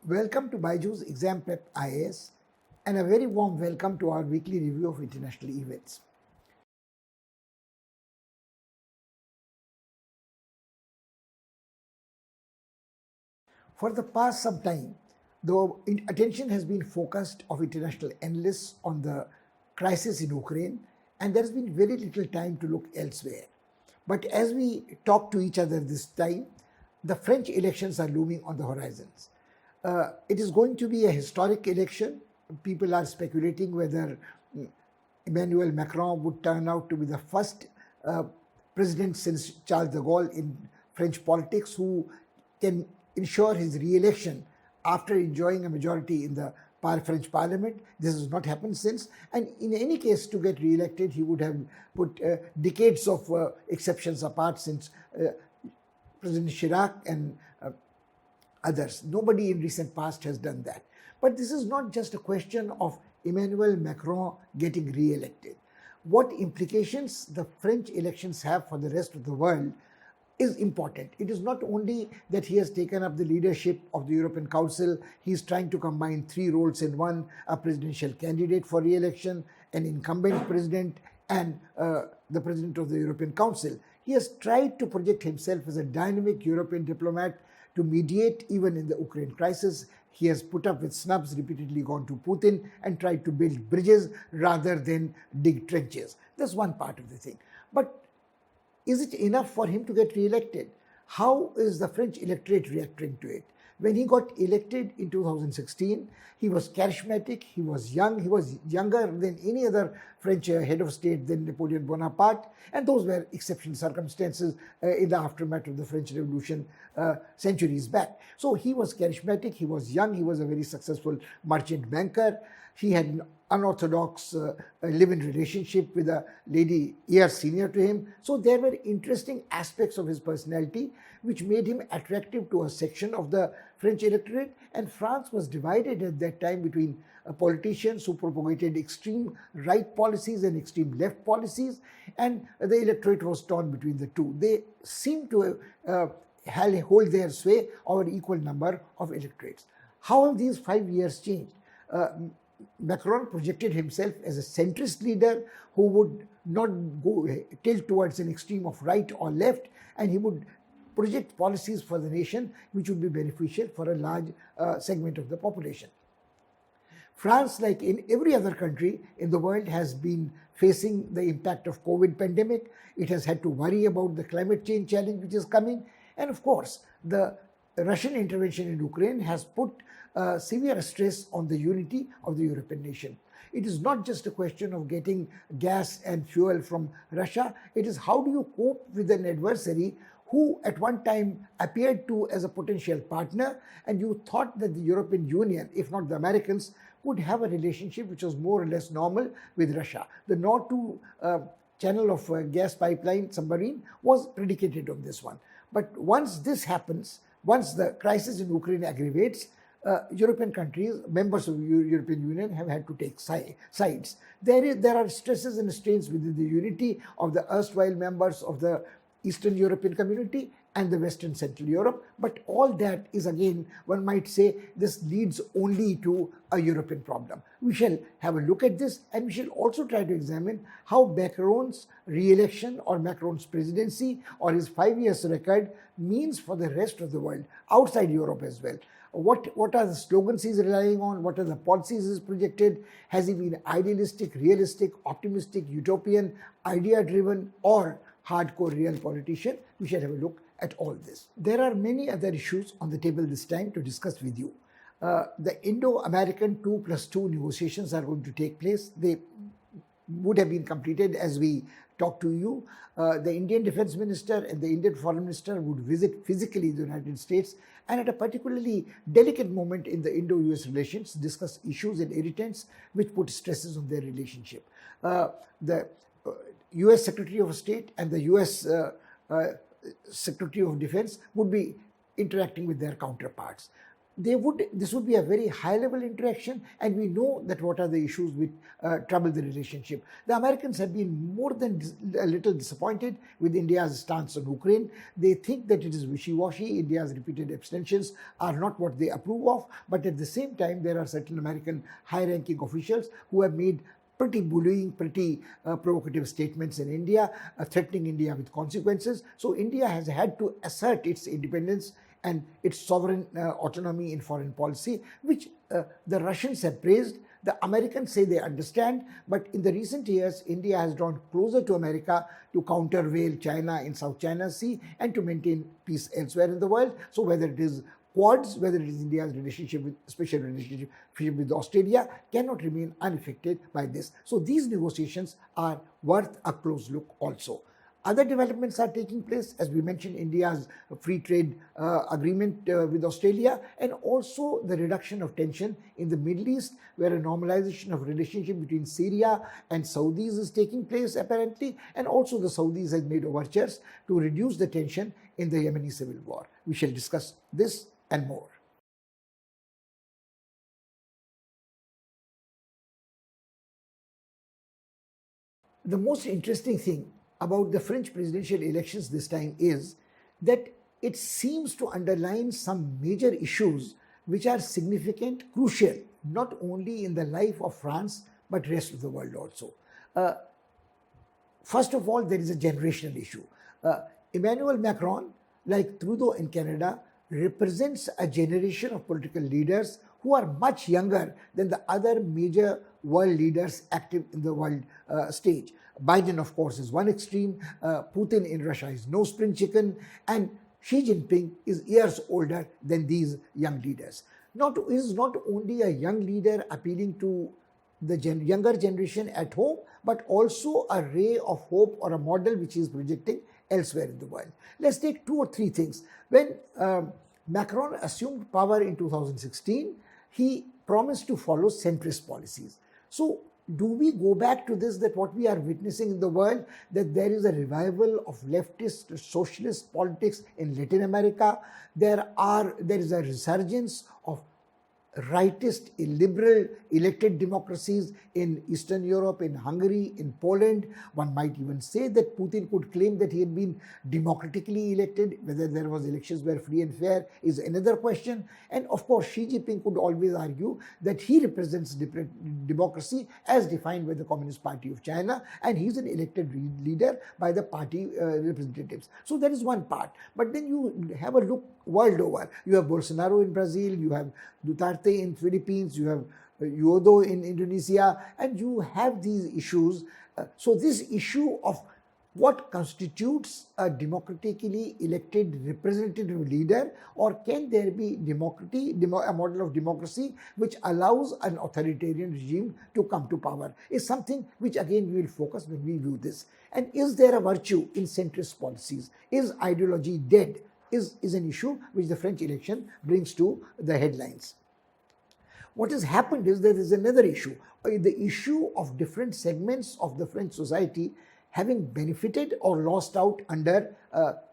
Welcome to BYJU'S Exam Prep IAS and a very warm welcome to our weekly review of international events. For the past some time, the attention has been focused of international analysts on the crisis in Ukraine, and there has been very little time to look elsewhere. But as we talk to each other this time, the French elections are looming on the horizons. It is going to be a historic election. People are speculating whether Emmanuel Macron would turn out to be the first president since Charles de Gaulle in French politics who can ensure his re-election after enjoying a majority in the French parliament. This has not happened since, and in any case, to get re-elected, he would have put decades of exceptions apart since President Chirac and others. Nobody in recent past has done that. But this is not just a question of Emmanuel Macron getting re-elected. What implications the French elections have for the rest of the world is important. It is not only that he has taken up the leadership of the European Council, he is trying to combine three roles in one: a presidential candidate for re-election, an incumbent president, and the president of the European Council. He has tried to project himself as a dynamic European diplomat to mediate even in the Ukraine crisis. He has put up with snubs, repeatedly gone to Putin and tried to build bridges rather than dig trenches. That's one part of the thing. But is it enough for him to get re-elected? How is the French electorate reacting to it? When he got elected in 2016, he was charismatic, he was young, he was younger than any other French head of state than Napoleon Bonaparte, and those were exceptional circumstances in the aftermath of the French Revolution centuries back. So he was charismatic, he was young, he was a very successful merchant banker. He had an unorthodox live-in relationship with a lady years senior to him. So there were interesting aspects of his personality which made him attractive to a section of the French electorate. And France was divided at that time between politicians who propagated extreme right policies and extreme left policies, and the electorate was torn between the two. They seemed to hold their sway over equal number of electorates. How have these 5 years changed? Macron projected himself as a centrist leader who would not go tilt towards an extreme of right or left, and he would project policies for the nation which would be beneficial for a large segment of the population. France, like in every other country in the world, has been facing the impact of COVID pandemic. It has had to worry about the climate change challenge which is coming, and of course the Russian intervention in Ukraine has put severe stress on the unity of the European nation. It is not just a question of getting gas and fuel from Russia. It is how do you cope with an adversary who at one time appeared to as a potential partner, and you thought that the European Union, if not the Americans, would have a relationship which was more or less normal with Russia. The Nord 2 channel of gas pipeline submarine was predicated on this one. But once this happens, once the crisis in Ukraine aggravates, European countries, members of the European Union, have had to take sides. There are stresses and strains within the unity of the erstwhile members of the Eastern European community and the Western Central Europe, but all that is, again, one might say, this leads only to a European problem. We shall have a look at this, and we shall also try to examine how Macron's re-election or Macron's presidency or his 5 years record means for the rest of the world, outside Europe as well. What are the slogans he's relying on? What are the policies he's projected? Has he been idealistic, realistic, optimistic, utopian, idea-driven, or hardcore real politician? We shall have a look at all this. There are many other issues on the table this time to discuss with you. The Indo-American 2+2 negotiations are going to take place. They would have been completed as we talk to you. The Indian Defense Minister and the Indian Foreign Minister would visit physically the United States, and at a particularly delicate moment in the Indo-US relations, discuss issues and irritants which put stresses on their relationship. The US Secretary of State and the US Secretary of Defense would be interacting with their counterparts. this would be a very high level interaction, and we know that what are the issues which trouble the relationship. The Americans have been more than a little disappointed with India's stance on Ukraine. They think that it is wishy-washy. India's repeated abstentions are not what they approve of, but at the same time there are certain American high-ranking officials who have made pretty bullying, pretty provocative statements in India, threatening India with consequences. So India has had to assert its independence and its sovereign autonomy in foreign policy, which the Russians have praised. The Americans say they understand, but in the recent years, India has drawn closer to America to countervail China in South China Sea and to maintain peace elsewhere in the world. So whether it is Quads, whether it is India's special relationship with Australia, cannot remain unaffected by this. So these negotiations are worth a close look also. Other developments are taking place, as we mentioned, India's free trade agreement with Australia, and also the reduction of tension in the Middle East, where a normalization of relationship between Syria and Saudis is taking place apparently, and also the Saudis has made overtures to reduce the tension in the Yemeni civil war. We shall discuss this and more. The most interesting thing about the French presidential elections this time is that it seems to underline some major issues which are significant, crucial, not only in the life of France, but rest of the world also. First of all, there is a generational issue. Emmanuel Macron, like Trudeau in Canada, represents a generation of political leaders who are much younger than the other major world leaders active in the world stage. Biden, of course, is one extreme. Putin in Russia is no spring chicken. And Xi Jinping is years older than these young leaders. Is not only a young leader appealing to the younger generation at home, but also a ray of hope or a model which he is projecting elsewhere in the world. Let's take two or three things. When Macron assumed power in 2016, he promised to follow centrist policies. So do we go back to this, that what we are witnessing in the world, that there is a revival of leftist socialist politics in Latin America? There is a resurgence of rightist, liberal elected democracies in Eastern Europe, in Hungary, in Poland. One might even say that Putin could claim that he had been democratically elected. Whether there was elections were free and fair is another question. And of course, Xi Jinping could always argue that he represents democracy as defined by the Communist Party of China, and he's an elected leader by the party representatives. So that is one part. But then you have a look world over. You have Bolsonaro in Brazil, you have Duterte in Philippines, you have Widodo in Indonesia, and you have these issues. So this issue of what constitutes a democratically elected representative leader, or can there be a model of democracy which allows an authoritarian regime to come to power, is something which again we will focus when we view this. And is there a virtue in centrist policies? Is ideology dead? Is an issue which the French election brings to the headlines. What has happened is there is another issue, the issue of different segments of the French society having benefited or lost out under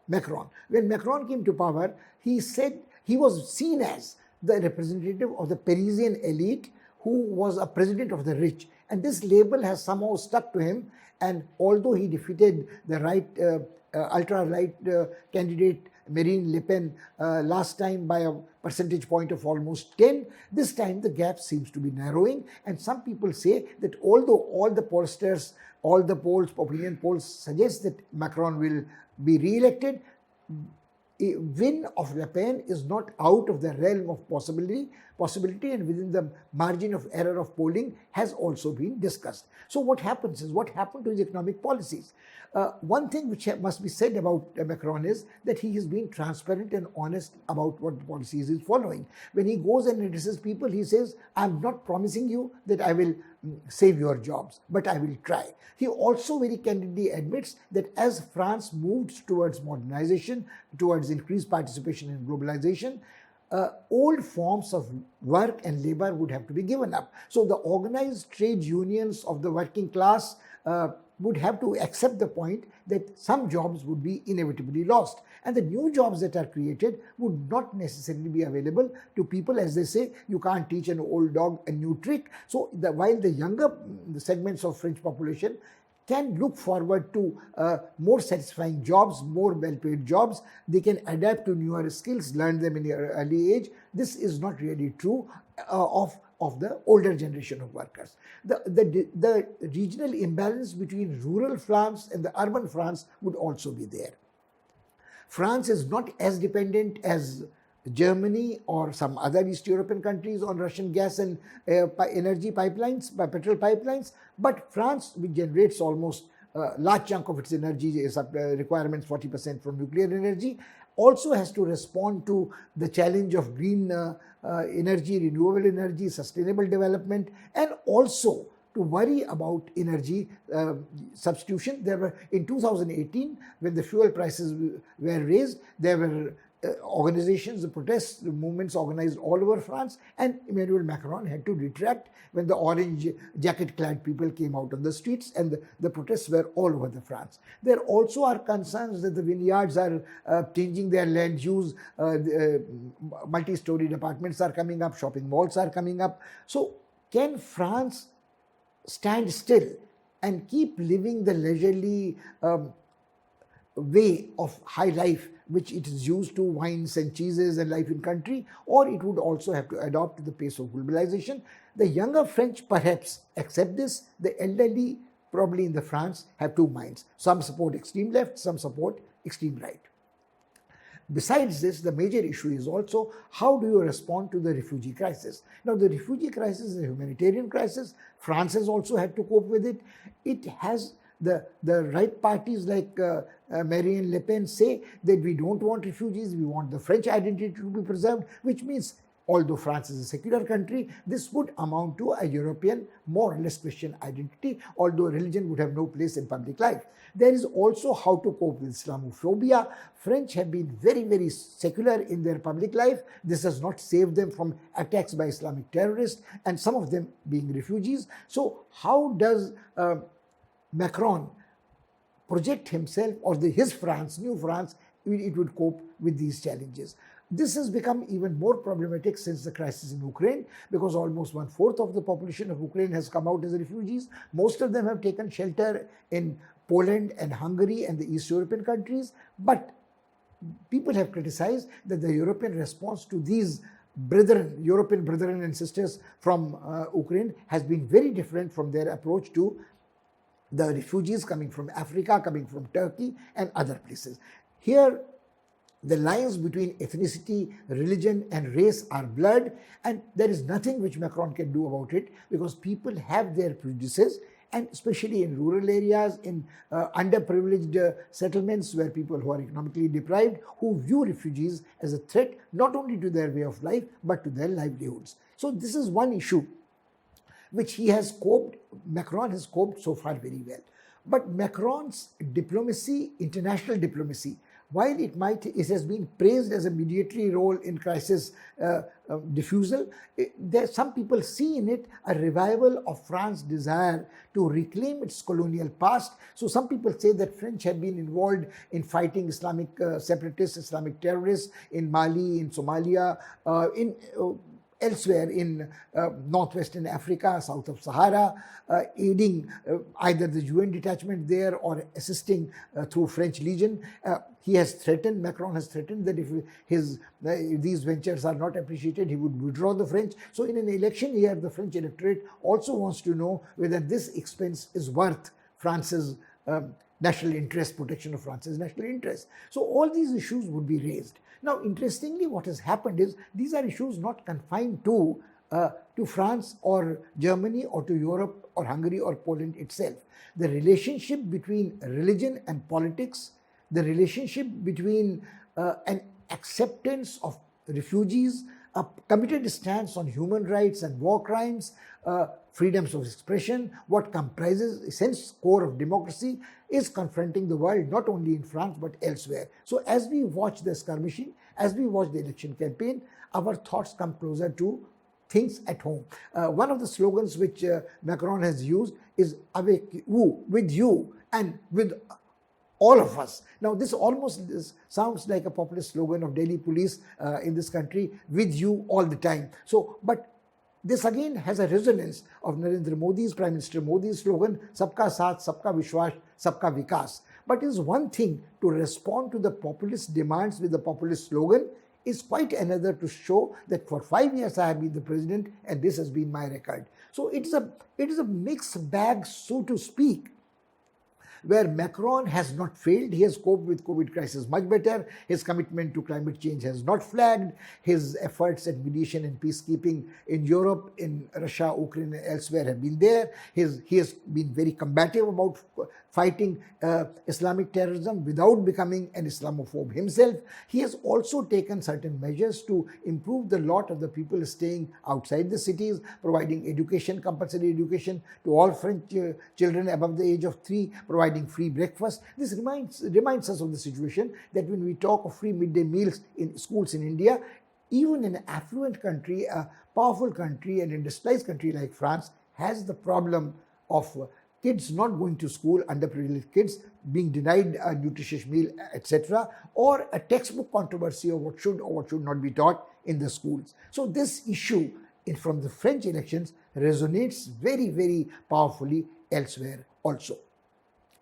Macron. When Macron came to power, he said he was seen as the representative of the Parisian elite who was a president of the rich. And this label has somehow stuck to him. And although he defeated the ultra-right candidate Marine Le Pen last time by a percentage point of almost 10, this time the gap seems to be narrowing. And some people say that although all the pollsters, all the polls, opinion polls suggest that Macron will be re-elected, a win of Le Pen is not out of the realm of possibility, and within the margin of error of polling has also been discussed. So what happens is, what happened to his economic policies? One thing which must be said about Macron is that he has been transparent and honest about what policies he is following. When he goes and addresses people, he says, I'm not promising you that I will save your jobs, but I will try. He also very candidly admits that as France moved towards modernization, towards increased participation in globalization, old forms of work and labor would have to be given up. So the organized trade unions of the working class would have to accept the point that some jobs would be inevitably lost. And the new jobs that are created would not necessarily be available to people. As they say, you can't teach an old dog a new trick. So while the younger segments of French population can look forward to more satisfying jobs, more well-paid jobs, they can adapt to newer skills, learn them in an early age. This is not really true of the older generation of workers. The regional imbalance between rural France and the urban France would also be there. France is not as dependent as Germany or some other East European countries on Russian gas and energy pipelines, petrol pipelines, but France, which generates almost a large chunk of its energy requirements, 40% from nuclear energy, also has to respond to the challenge of green energy, renewable energy, sustainable development, and also to worry about energy substitution. There were, in 2018, when the fuel prices were raised, there were organizations, the protests, the movements organized all over France, and Emmanuel Macron had to retract when the orange jacket-clad people came out on the streets, and the protests were all over the France. There also are concerns that the vineyards are changing their land use, multi-story apartments are coming up, shopping malls are coming up. So can France stand still and keep living the leisurely way of high life which it is used to, wines and cheeses and life in country, or it would also have to adopt to the pace of globalization? The younger French perhaps accept this. The elderly, probably in the France, have two minds. Some support extreme left, some support extreme right. Besides this, the major issue is also how do you respond to the refugee crisis? Now, the refugee crisis is a humanitarian crisis. France has also had to cope with it. It has the right parties like Marine Le Pen say that we don't want refugees, we want the French identity to be preserved, which means although France is a secular country, this would amount to a European, more or less Christian identity, although religion would have no place in public life. There is also how to cope with Islamophobia. French have been very, very secular in their public life. This has not saved them from attacks by Islamic terrorists, and some of them being refugees. So how does Macron project himself, or his France, new France, it would cope with these challenges? This has become even more problematic since the crisis in Ukraine, because almost 1/4 of the population of Ukraine has come out as refugees. Most of them have taken shelter in Poland and Hungary and the East European countries. But people have criticized that the European response to these European brethren and sisters from Ukraine has been very different from their approach to the refugees coming from Africa, coming from Turkey and other places. Here, the lines between ethnicity, religion and race are blurred, and there is nothing which Macron can do about it, because people have their prejudices, and especially in rural areas, in underprivileged settlements where people who are economically deprived, who view refugees as a threat not only to their way of life but to their livelihoods. So this is one issue which Macron has coped so far very well. But Macron's diplomacy, international diplomacy, while it has been praised as a mediatory role in crisis diffusal, some people see in it a revival of France's desire to reclaim its colonial past. So some people say that French have been involved in fighting Islamic separatists, Islamic terrorists in Mali, in Somalia, elsewhere in northwestern Africa, south of Sahara, aiding either the UN detachment there or assisting through French Legion. Macron has threatened that if these ventures are not appreciated, he would withdraw the French. So in an election year, the French electorate also wants to know whether this expense is worth France's national interest, protection of France's national interest. So all these issues would be raised. Now, interestingly, what has happened is these are issues not confined to France or Germany or to Europe or Hungary or Poland itself. The relationship between religion and politics, the relationship between an acceptance of refugees, a committed stance on human rights and war crimes, freedoms of expression, what comprises essence core of democracy, is confronting the world not only in France but elsewhere. So as we watch the skirmishing, as we watch the election campaign, our thoughts come closer to things at home. One of the slogans which Macron has used is avec vous, with you and with all of us. Now, this almost sounds like a popular slogan of Delhi police in this country, with you all the time. So, but this again has a resonance of Narendra Modi's, Prime Minister Modi's slogan, Sabka Saath, Sabka Vishwas, Sabka Vikas. But it is one thing to respond to the populist demands with the populist slogan, is quite another to show that for 5 years I have been the president and this has been my record. So it is a mixed bag, so to speak, where Macron has not failed. He has coped with COVID crisis much better. His commitment to climate change has not flagged. His efforts at mediation and peacekeeping in Europe, in Russia, Ukraine and elsewhere have been there. He has been very combative about fighting Islamic terrorism without becoming an Islamophobe himself. He has also taken certain measures to improve the lot of the people staying outside the cities, providing education, compulsory education to all French children above the age of 3, providing free breakfast. This reminds us of the situation that when we talk of free midday meals in schools in India, even an affluent country, a powerful country, an industrialized country like France has the problem of kids not going to school, underprivileged kids being denied a nutritious meal, etc., or a textbook controversy of what should or what should not be taught in the schools. So this issue from the French elections resonates very, very powerfully elsewhere also.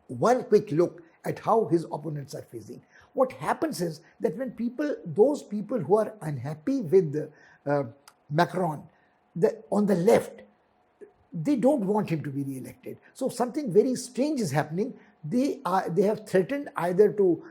One quick look at how his opponents are facing. What happens is that when those people who are unhappy with Macron, on the left, they don't want him to be re-elected. So something very strange is happening. They have threatened either to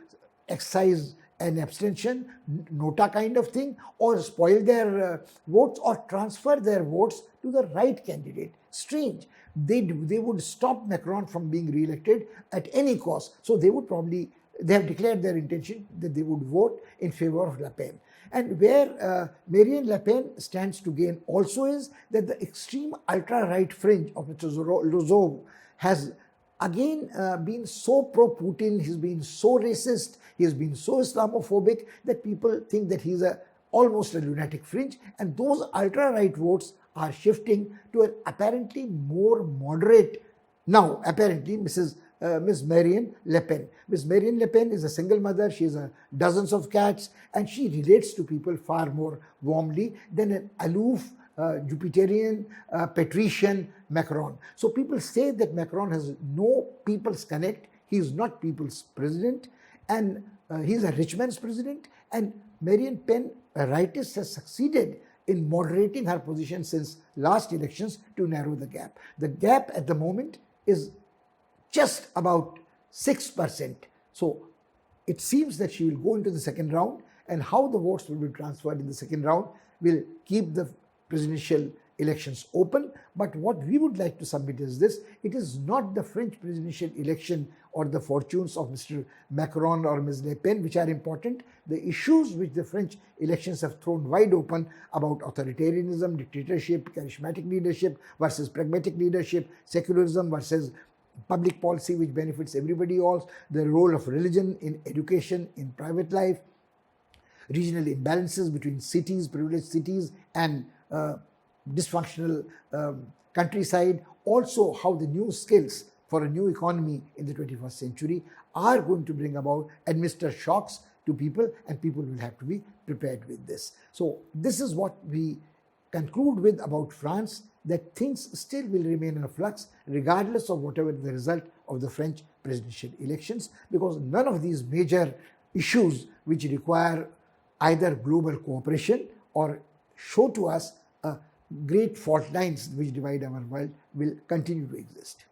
excise an abstention, nota kind of thing, or spoil their votes or transfer their votes to the right candidate. Strange. They would stop Macron from being re-elected at any cost. So they have declared their intention that they would vote in favor of Le Pen. And where Marine Le Pen stands to gain also is that the extreme ultra-right fringe of Mr. Rozov has again been so pro-Putin, he's been so racist, he's been so Islamophobic that people think that he's almost a lunatic fringe, and those ultra-right votes are shifting to an apparently more moderate, now apparently Miss Marine Le Pen. Miss Marine Le Pen is a single mother, she has dozens of cats, and she relates to people far more warmly than an aloof, Jupiterian, patrician Macron. So people say that Macron has no people's connect, he is not people's president, and he's a rich man's president, and Marine Le Pen, a rightist, has succeeded in moderating her position since last elections to narrow the gap. The gap at the moment is just about 6%. So it seems that she will go into the second round, and how the votes will be transferred in the second round will keep the presidential elections open. But what we would like to submit is this: it is not the French presidential election or the fortunes of Mr. Macron or Ms. Le Pen which are important. The issues which the French elections have thrown wide open about authoritarianism, dictatorship, charismatic leadership versus pragmatic leadership, secularism versus public policy which benefits everybody else, the role of religion in education, in private life, regional imbalances between cities, privileged cities, and dysfunctional countryside, also how the new skills for a new economy in the 21st century are going to bring about, administer shocks to people, and people will have to be prepared with this. So this is what we conclude with about France, that things still will remain in a flux regardless of whatever the result of the French presidential elections, because none of these major issues which require either global cooperation or show to us great fault lines which divide our world will continue to exist.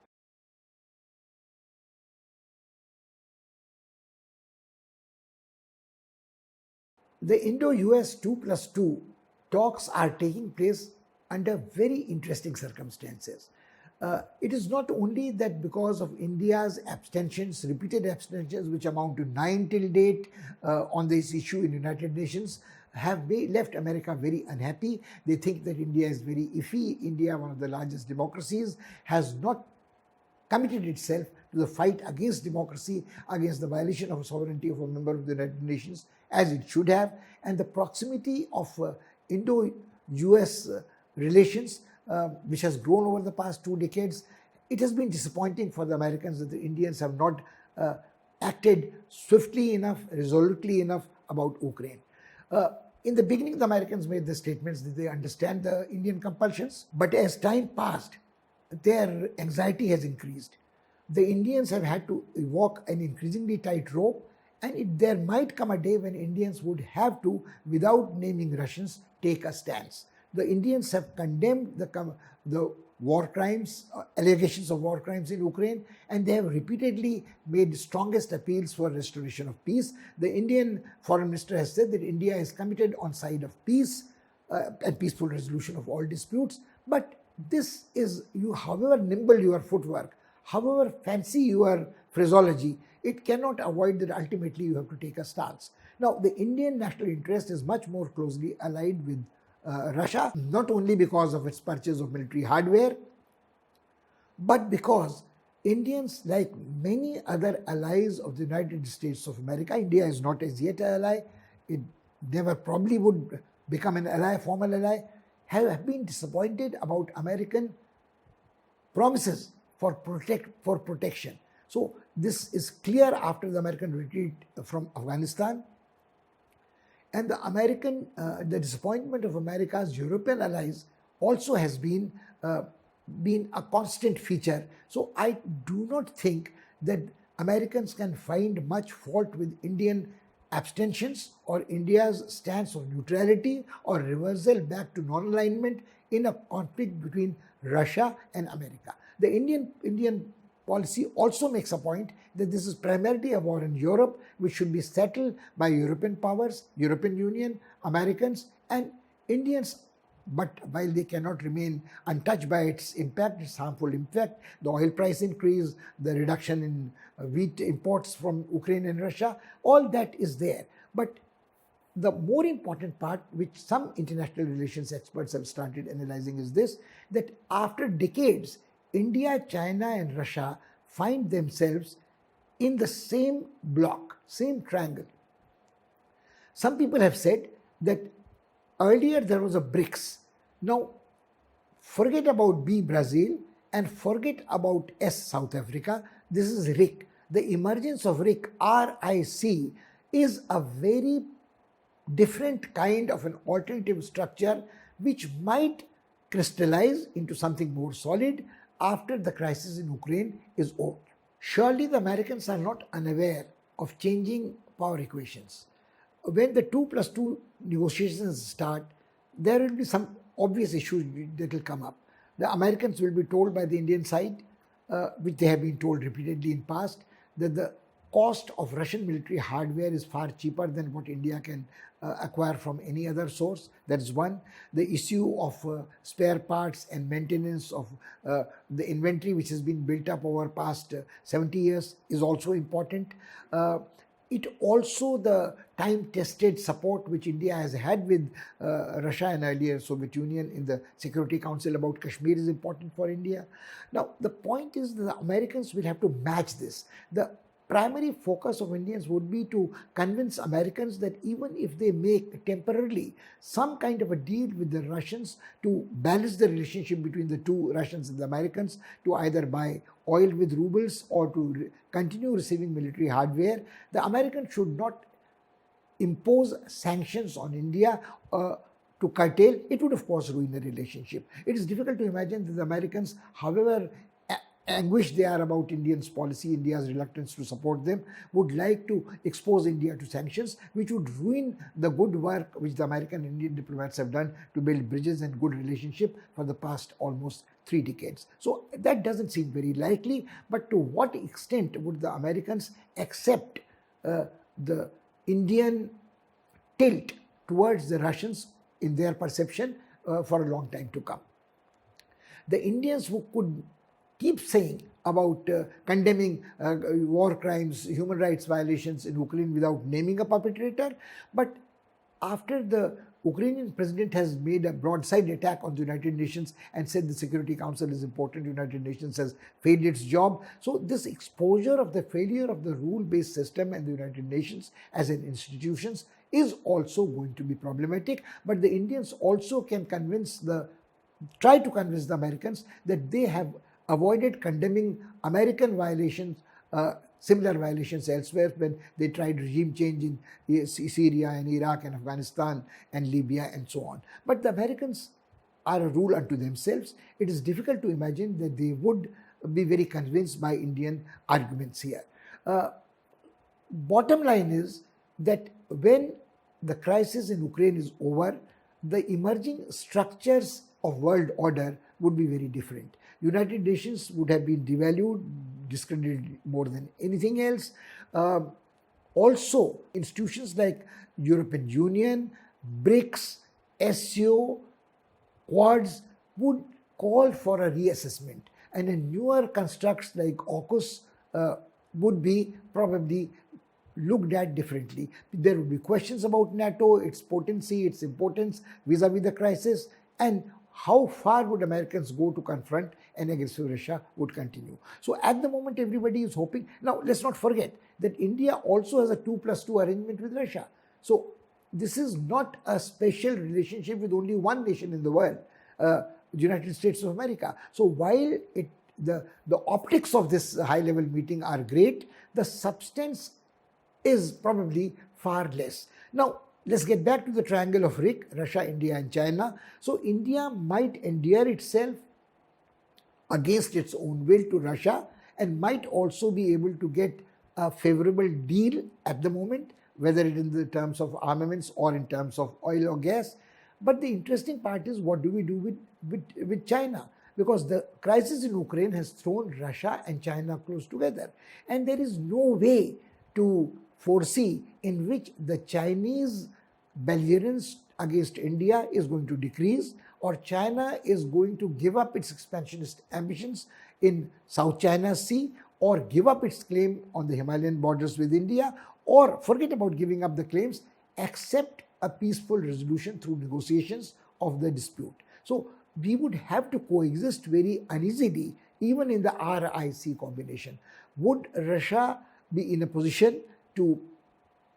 The Indo-US 2+2 talks are taking place under very interesting circumstances. It is not only that because of India's abstentions, repeated abstentions, which amount to 9 till date on this issue in United Nations, have left America very unhappy. They think that India is very iffy. India, one of the largest democracies, has not committed itself to the fight against democracy, against the violation of sovereignty of a member of the United Nations, as it should have. And the proximity of Indo-US relations, which has grown over the past 2 decades. It has been disappointing for the Americans that the Indians have not acted swiftly enough, resolutely enough about Ukraine. In the beginning, the Americans made the statements that they understand the Indian compulsions, but as time passed, their anxiety has increased. The Indians have had to walk an increasingly tight rope, and there might come a day when Indians would have to, without naming Russians, take a stance. The Indians have condemned the war crimes, allegations of war crimes in Ukraine, and they have repeatedly made strongest appeals for restoration of peace. The Indian foreign minister has said that India is committed on side of peace and peaceful resolution of all disputes. But this is, however nimble your footwork, however fancy your phraseology, it cannot avoid that ultimately you have to take a stance. Now, the Indian national interest is much more closely allied with Russia, not only because of its purchase of military hardware, but because Indians, like many other allies of the United States of America, India is not as yet an ally, it never probably would become an ally, formal ally, have been disappointed about American promises for protection. So this is clear after the American retreat from Afghanistan. And the disappointment of America's European allies also has been a constant feature. So I do not think that Americans can find much fault with Indian abstentions or India's stance of neutrality or reversal back to non-alignment in a conflict between Russia and America. The Indian policy also makes a point that this is primarily a war in Europe, which should be settled by European powers, European Union, Americans, and Indians. But while they cannot remain untouched by its impact, its harmful impact, the oil price increase, the reduction in wheat imports from Ukraine and Russia, all that is there. But the more important part, which some international relations experts have started analyzing, is this, that after decades, India, China, and Russia find themselves in the same block, same triangle. Some people have said that earlier there was a BRICS. Now, forget about B, Brazil, and forget about S, South Africa. This is RIC. The emergence of RIC, R-I-C, is a very different kind of an alternative structure which might crystallize into something more solid after the crisis in Ukraine is over. Surely the Americans are not unaware of changing power equations. When the 2+2 negotiations start, there will be some obvious issues that will come up. The Americans will be told by the Indian side, which they have been told repeatedly in past, that the cost of Russian military hardware is far cheaper than what India can acquire from any other source. That is one. The issue of spare parts and maintenance of the inventory which has been built up over past 70 years is also important. It also, the time-tested support which India has had with Russia and earlier Soviet Union in the Security Council about Kashmir is important for India. Now, the point is that the Americans will have to match this. The primary focus of Indians would be to convince Americans that even if they make temporarily some kind of a deal with the Russians to balance the relationship between the two, Russians and the Americans, to either buy oil with rubles or to continue receiving military hardware, the Americans should not impose sanctions on India to curtail. It would of course ruin the relationship. It is difficult to imagine that the Americans, however anguished they are about Indians' policy, India's reluctance to support them, would like to expose India to sanctions, which would ruin the good work which the American and Indian diplomats have done to build bridges and good relationship for the past almost 3 decades. So that doesn't seem very likely, but to what extent would the Americans accept the Indian tilt towards the Russians in their perception for a long time to come? The Indians who could keep saying about condemning war crimes, human rights violations in Ukraine without naming a perpetrator, but after the Ukrainian president has made a broadside attack on the United Nations and said the Security Council is important, United Nations has failed its job. So this exposure of the failure of the rule-based system and the United Nations as an institutions is also going to be problematic. But the Indians also can convince the try to convince the Americans that they have avoided condemning American violations, similar violations elsewhere when they tried regime change in Syria and Iraq and Afghanistan and Libya and so on. But the Americans are a rule unto themselves. It is difficult to imagine that they would be very convinced by Indian arguments here. Bottom line is that when the crisis in Ukraine is over, the emerging structures of world order would be very different. United Nations would have been devalued, discredited more than anything else. Also, institutions like European Union, BRICS, SCO, Quads would call for a reassessment, and a newer constructs like AUKUS would be probably looked at differently. There would be questions about NATO, its potency, its importance vis-a-vis the crisis, and how far would Americans go to confront an aggressive Russia would continue. So at the moment, everybody is hoping. Now, let's not forget that India also has a 2+2 arrangement with Russia. So this is not a special relationship with only one nation in the world, the United States of America. So while the optics of this high-level meeting are great, the substance is probably far less. Now, let's get back to the triangle of RIC, Russia, India and China. So India might endear itself against its own will to Russia and might also be able to get a favorable deal at the moment, whether it in the terms of armaments or in terms of oil or gas. But the interesting part is, what do we do with China? Because the crisis in Ukraine has thrown Russia and China close together. And there is no way to foresee in which the Chinese belligerence against India is going to decrease, or China is going to give up its expansionist ambitions in South China Sea, or give up its claim on the Himalayan borders with India, or forget about giving up the claims, accept a peaceful resolution through negotiations of the dispute. So we would have to coexist very uneasily even in the RIC combination. Would Russia be in a position to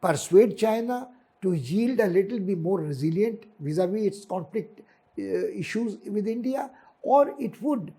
persuade China to yield a little bit more resilient vis-a-vis its conflict issues with India, or it would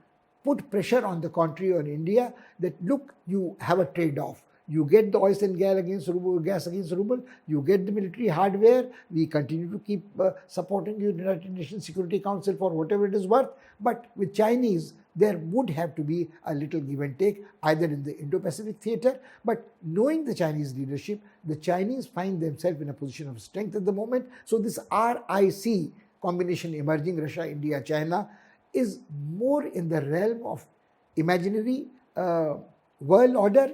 put pressure on the country, on India, that look, you have a trade-off. You get the oil and gas against ruble, you get the military hardware, we continue to keep supporting the United Nations Security Council for whatever it is worth, but with Chinese, there would have to be a little give and take, either in the Indo-Pacific theater, but knowing the Chinese leadership, the Chinese find themselves in a position of strength at the moment. So this RIC combination emerging, Russia, India, China, is more in the realm of imaginary world order.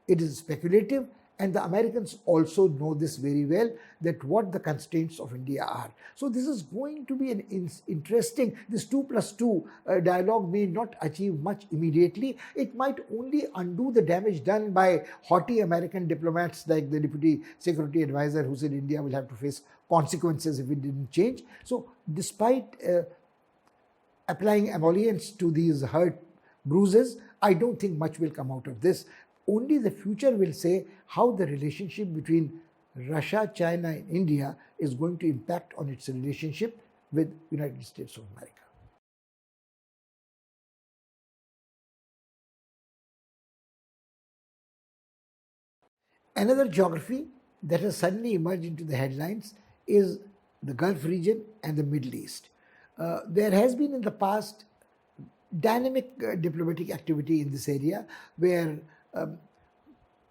It is speculative, and the Americans also know this very well, that what the constraints of India are. So this is going to be an interesting, this 2+2 dialogue may not achieve much immediately. It might only undo the damage done by haughty American diplomats like the Deputy Security Advisor, who said India will have to face consequences if it didn't change. So despite applying emollients to these hurt bruises, I don't think much will come out of this. Only the future will say how the relationship between Russia, China and India is going to impact on its relationship with United States of America. Another geography that has suddenly emerged into the headlines is the Gulf region and the Middle East. There has been in the past dynamic diplomatic activity in this area, where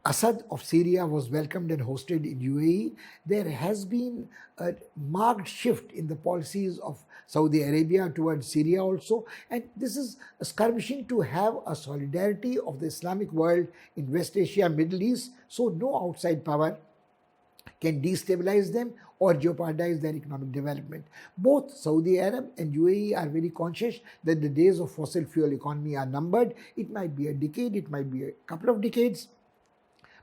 Assad of Syria was welcomed and hosted in UAE. There has been a marked shift in the policies of Saudi Arabia towards Syria also, and this is a skirmishing to have a solidarity of the Islamic world in West Asia, Middle East, so no outside power can destabilize them or jeopardize their economic development. Both Saudi Arab and UAE are very conscious that the days of fossil fuel economy are numbered. It might be a decade, it might be a couple of decades,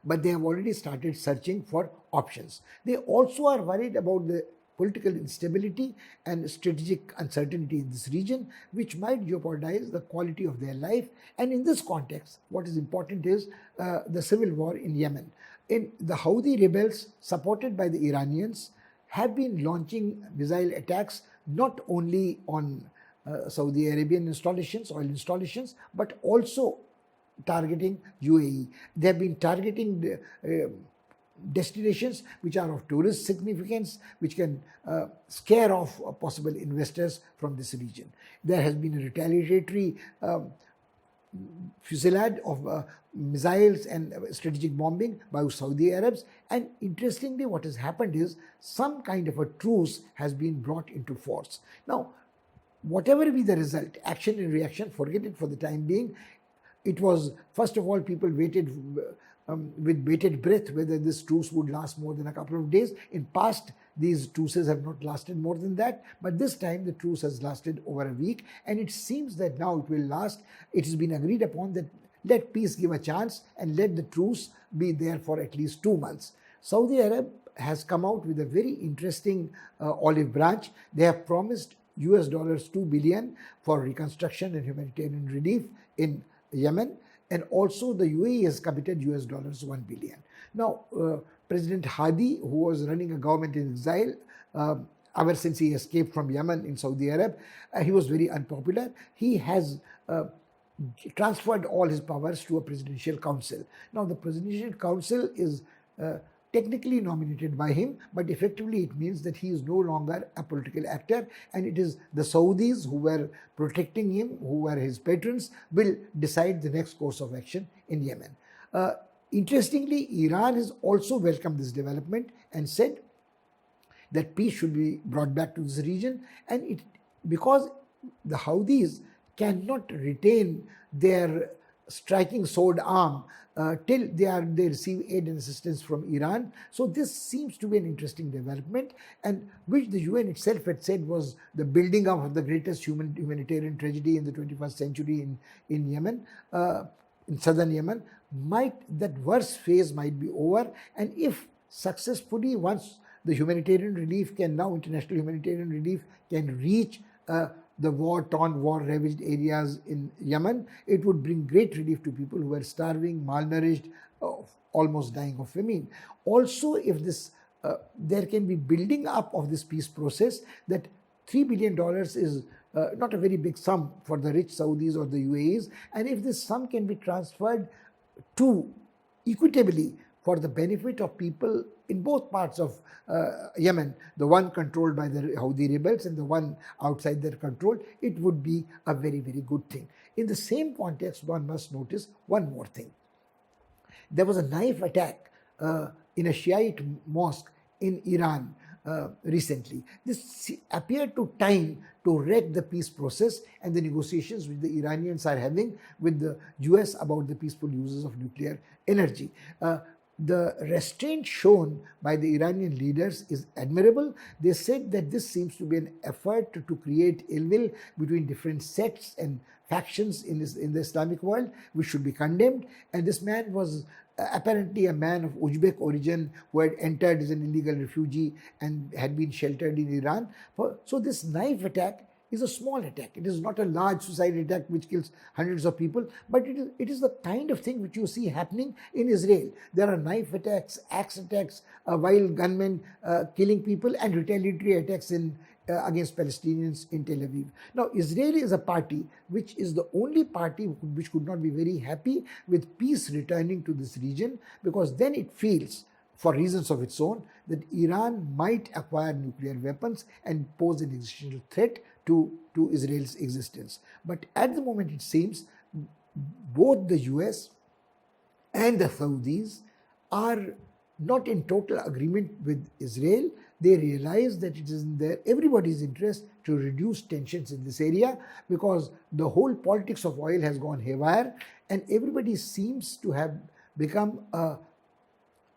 but they have already started searching for options. They also are worried about the political instability and strategic uncertainty in this region, which might jeopardize the quality of their life. And in this context, what is important is the civil war in Yemen. The Houthi rebels, supported by the Iranians, have been launching missile attacks not only on Saudi Arabian installations, oil installations, but also targeting UAE. They have been targeting the, destinations which are of tourist significance, which can scare off possible investors from this region. There has been a retaliatory fusillade of missiles and strategic bombing by Saudi Arabs. And interestingly, what has happened is some kind of a truce has been brought into force. Now, whatever be the result, action and reaction, forget it for the time being. It was, first of all, people waited with bated breath whether this truce would last more than a couple of days. In past, these truces have not lasted more than that, but this time the truce has lasted over a week, and it seems that now it will last. It has been agreed upon that let peace give a chance and let the truce be there for at least 2 months. Saudi Arab has come out with a very interesting olive branch. They have promised $2 billion for reconstruction and humanitarian relief in Yemen, and also the UAE has committed $1 billion. Now, President Hadi, who was running a government in exile ever since he escaped from Yemen in Saudi Arab, he was very unpopular. He has transferred all his powers to a presidential council. Now, the presidential council is technically nominated by him, but effectively it means that he is no longer a political actor, and it is the Saudis who were protecting him, who were his patrons, will decide the next course of action in Yemen. Interestingly, Iran has also welcomed this development and said that peace should be brought back to this region, and because the Houthis cannot retain their striking sword arm till they receive aid and assistance from Iran. So this seems to be an interesting development, and which the UN itself had said was the building up of the greatest humanitarian tragedy in the 21st century in Yemen, in southern Yemen. That worst phase might be over, and if successfully, once the humanitarian relief international humanitarian relief can reach the war-torn, war-ravaged areas in Yemen, it would bring great relief to people who are starving, malnourished, almost dying of famine. Also, if there can be building up of this peace process, that $3 billion is not a very big sum for the rich Saudis or the UAEs, and if this sum can be transferred to equitably for the benefit of people in both parts of Yemen, the one controlled by the Houthi rebels and the one outside their control, it would be a very, very good thing. In the same context, one must notice one more thing. There was a knife attack in a Shiite mosque in Iran recently. This appeared to time to wreck the peace process and the negotiations which the Iranians are having with the US about the peaceful uses of nuclear energy. The restraint shown by the Iranian leaders is admirable. They said that this seems to be an effort to create ill will between different sects and factions in the Islamic world, which should be condemned. And this man was apparently a man of Uzbek origin who had entered as an illegal refugee and had been sheltered in Iran. So this knife attack is a small attack. It is not a large suicide attack which kills hundreds of people, but it is the kind of thing which you see happening in Israel. There are knife attacks, axe attacks, wild gunmen killing people, and retaliatory attacks against Palestinians in Tel Aviv. Now, Israel is a party which is the only party which could not be very happy with peace returning to this region, because then it feels, for reasons of its own, that Iran might acquire nuclear weapons and pose an existential threat to Israel's existence. But at the moment, it seems both the US and the Saudis are not in total agreement with Israel. They realize that it is in everybody's interest to reduce tensions in this area, because the whole politics of oil has gone haywire, and everybody seems to have become a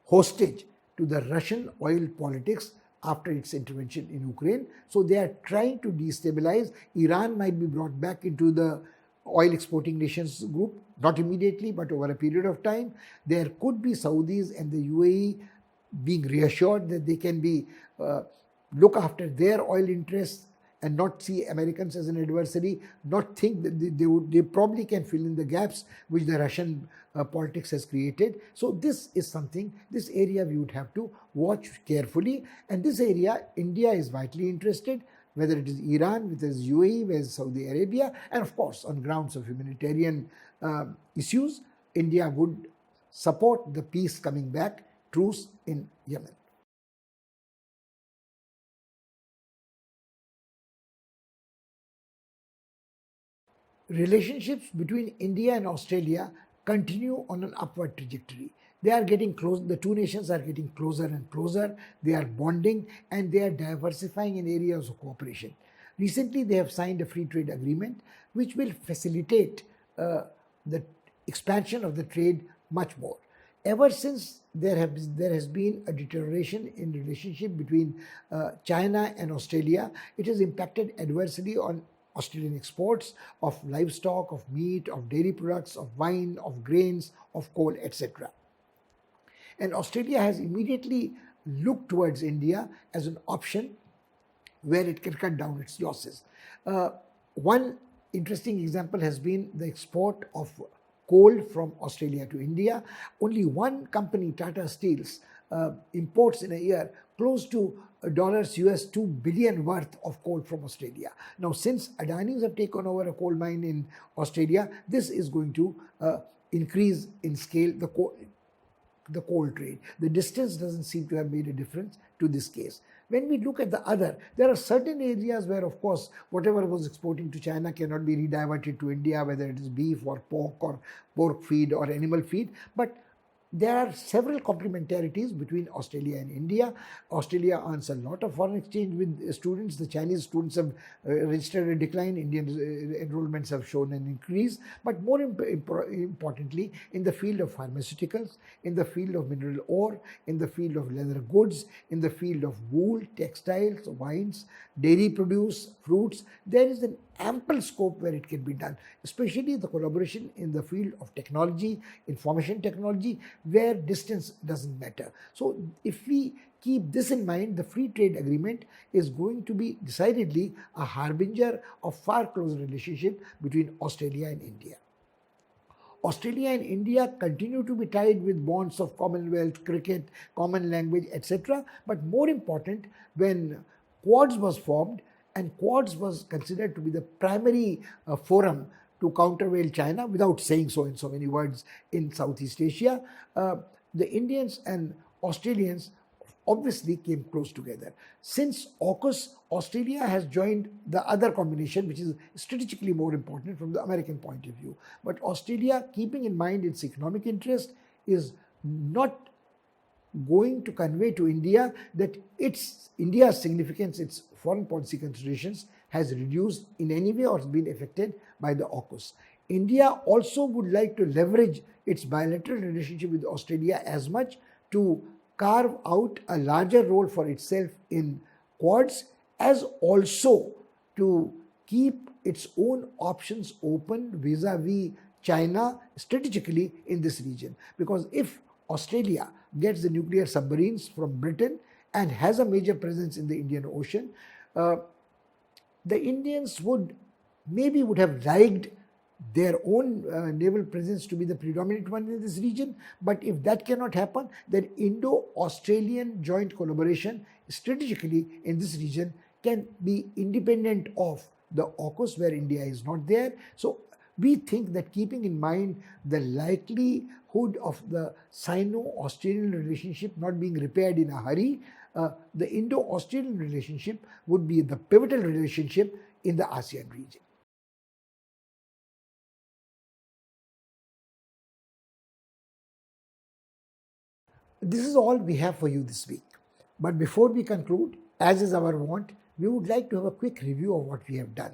hostage to the Russian oil politics after its intervention in Ukraine. So they are trying to destabilize. Iran might be brought back into the oil exporting nations group, not immediately, but over a period of time. There could be Saudis and the UAE being reassured that they can look after their oil interests and not see Americans as an adversary, not think that they probably can fill in the gaps which the Russian politics has created. So this area we would have to watch carefully, and this area India is vitally interested. whether it is Iran, whether it is UAE, whether it is Saudi Arabia, and of course on grounds of humanitarian issues, India would support the peace coming back, truce in Yemen. Relationships between India and Australia continue on an upward trajectory. They are getting close, the two nations are getting closer and closer, they are bonding and they are diversifying in areas of cooperation. Recently, they have signed a free trade agreement which will facilitate the expansion of the trade much more. Ever since there has been a deterioration in relationship between China and Australia, it has impacted adversely on Australian exports of livestock, of meat, of dairy products, of wine, of grains, of coal, etc. And Australia has immediately looked towards India as an option where it can cut down its losses. One interesting example has been the export of coal from Australia to India. Only one company, Tata Steels, imports in a year close to US $2 billion worth of coal from Australia. Now, since Adanis have taken over a coal mine in Australia, this is going to increase in scale the coal trade. The distance doesn't seem to have made a difference to this case. When we look at the other, there are certain areas where, of course, whatever was exporting to China cannot be rediverted to India, whether it is beef or pork feed or animal feed. But there are several complementarities between Australia and India. Australia earns a lot of foreign exchange with students. The Chinese students have registered a decline. Indian enrollments have shown an increase. But more importantly, in the field of pharmaceuticals, in the field of mineral ore, in the field of leather goods, in the field of wool, textiles, wines, dairy produce, fruits, there is an ample scope where it can be done, especially the collaboration in the field of technology, information technology, where distance doesn't matter. So if we keep this in mind, the free trade agreement is going to be decidedly a harbinger of far closer relationship between Australia and India. Australia and India continue to be tied with bonds of Commonwealth, cricket, common language, etc. But more important, when Quads was formed, and Quads was considered to be the primary forum to countervail China, without saying so in so many words, in Southeast Asia, the Indians and Australians obviously came close together. Since AUKUS, Australia has joined the other combination, which is strategically more important from the American point of view. But Australia, keeping in mind its economic interest, is not going to convey to India that India's significance, its foreign policy considerations, has reduced in any way or has been affected by the AUKUS. India also would like to leverage its bilateral relationship with Australia as much to carve out a larger role for itself in Quads, as also to keep its own options open vis-a-vis China strategically in this region. Because if Australia gets the nuclear submarines from Britain and has a major presence in the Indian Ocean, the Indians would have liked their own naval presence to be the predominant one in this region. But if that cannot happen, then Indo-Australian joint collaboration strategically in this region can be independent of the AUKUS, where India is not there. So we think that, keeping in mind the likelihood of the Sino-Australian relationship not being repaired in a hurry, the Indo-Australian relationship would be the pivotal relationship in the ASEAN region. This is all we have for you this week. But before we conclude, as is our wont, we would like to have a quick review of what we have done.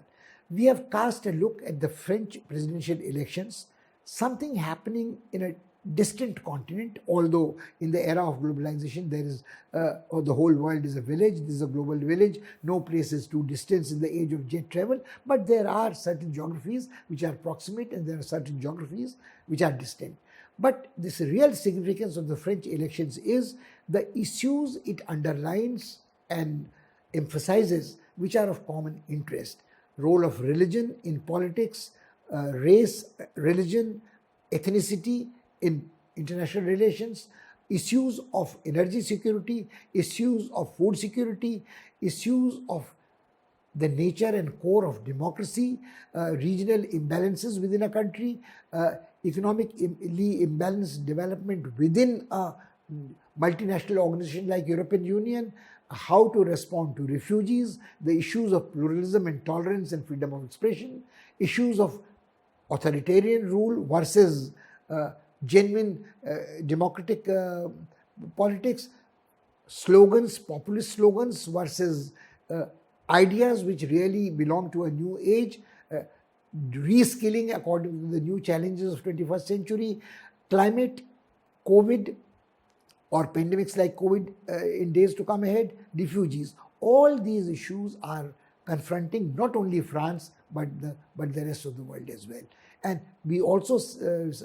We have cast a look at the French presidential elections, something happening in a distant continent, although in the era of globalization there is, the whole world is a village, this is a global village, no place is too distant in the age of jet travel, but there are certain geographies which are proximate and there are certain geographies which are distant. But this real significance of the French elections is the issues it underlines and emphasizes, which are of common interest. Role of religion in politics, race, religion, ethnicity in international relations, issues of energy security, issues of food security, issues of the nature and core of democracy, regional imbalances within a country, economically imbalanced development within a multinational organization like European Union, how to respond to refugees, the issues of pluralism and tolerance and freedom of expression, issues of authoritarian rule versus genuine democratic politics, slogans, populist slogans versus ideas which really belong to a new age, reskilling according to the new challenges of 21st century, climate, COVID, or pandemics like COVID in days to come ahead, refugees. All these issues are confronting not only France but the rest of the world as well. And we also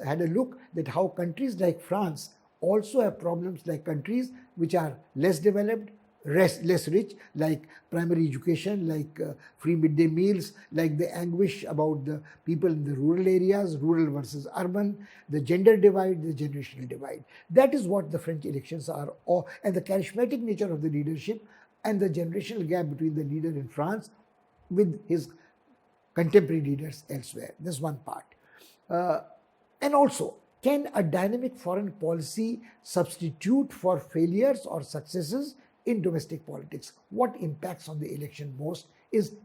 had a look at how countries like France also have problems like countries which are less developed, less rich, like primary education, like free midday meals, like the anguish about the people in the rural areas, rural versus urban, the gender divide, the generational divide. That is what the French elections are, and the charismatic nature of the leadership and the generational gap between the leader in France with his contemporary leaders elsewhere. That's one part. And also, can a dynamic foreign policy substitute for failures or successes in domestic politics? What impacts on the election most is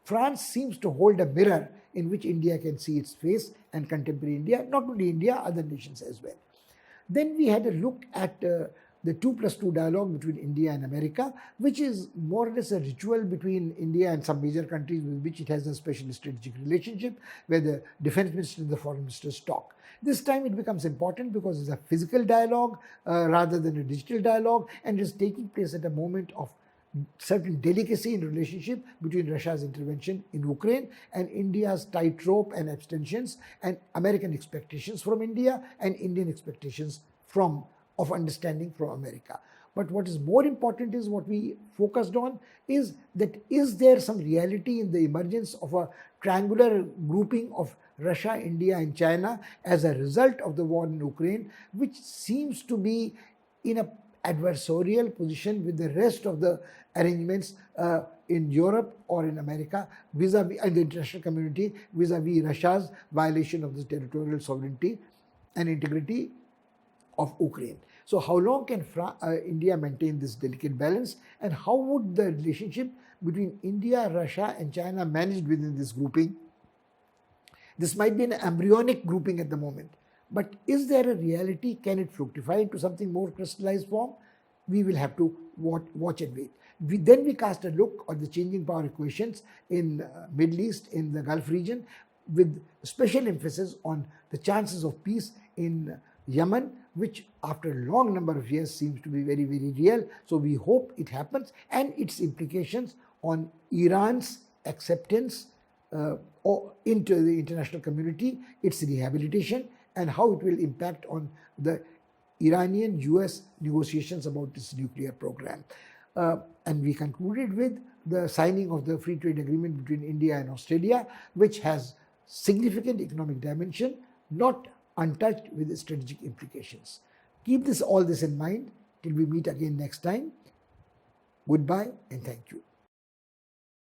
France seems to hold a mirror in which India can see its face, and contemporary India, not only India, other nations as well. Then we had a look at the 2+2 dialogue between India and America, which is more or less a ritual between India and some major countries with which it has a special strategic relationship, where the defense minister and the foreign ministers talk. This time it becomes important because it's a physical dialogue rather than a digital dialogue, and is taking place at a moment of certain delicacy in relationship between Russia's intervention in Ukraine and India's tightrope and abstentions, and American expectations from India and Indian expectations of understanding from America. But what is more important is what we focused on is that is there some reality in the emergence of a triangular grouping of Russia, India and China as a result of the war in Ukraine, which seems to be in a adversarial position with the rest of the arrangements in Europe or in America vis-a-vis and the international community vis-a-vis Russia's violation of the territorial sovereignty and integrity of Ukraine. So how long can India maintain this delicate balance, and how would the relationship between India, Russia and China managed within this grouping? This might be an embryonic grouping at the moment, but is there a reality? Can it fructify into something more crystallized form? We will have to watch and wait. Then we cast a look at the changing power equations in Middle East, in the Gulf region, with special emphasis on the chances of peace in Yemen, which after a long number of years seems to be very, very real. So we hope it happens, and its implications on Iran's acceptance into the international community, its rehabilitation, and how it will impact on the Iranian-US negotiations about this nuclear program. And we concluded with the signing of the free trade agreement between India and Australia, which has significant economic dimension, not untouched with strategic implications. Keep all this in mind till we meet again next time. Goodbye and thank you.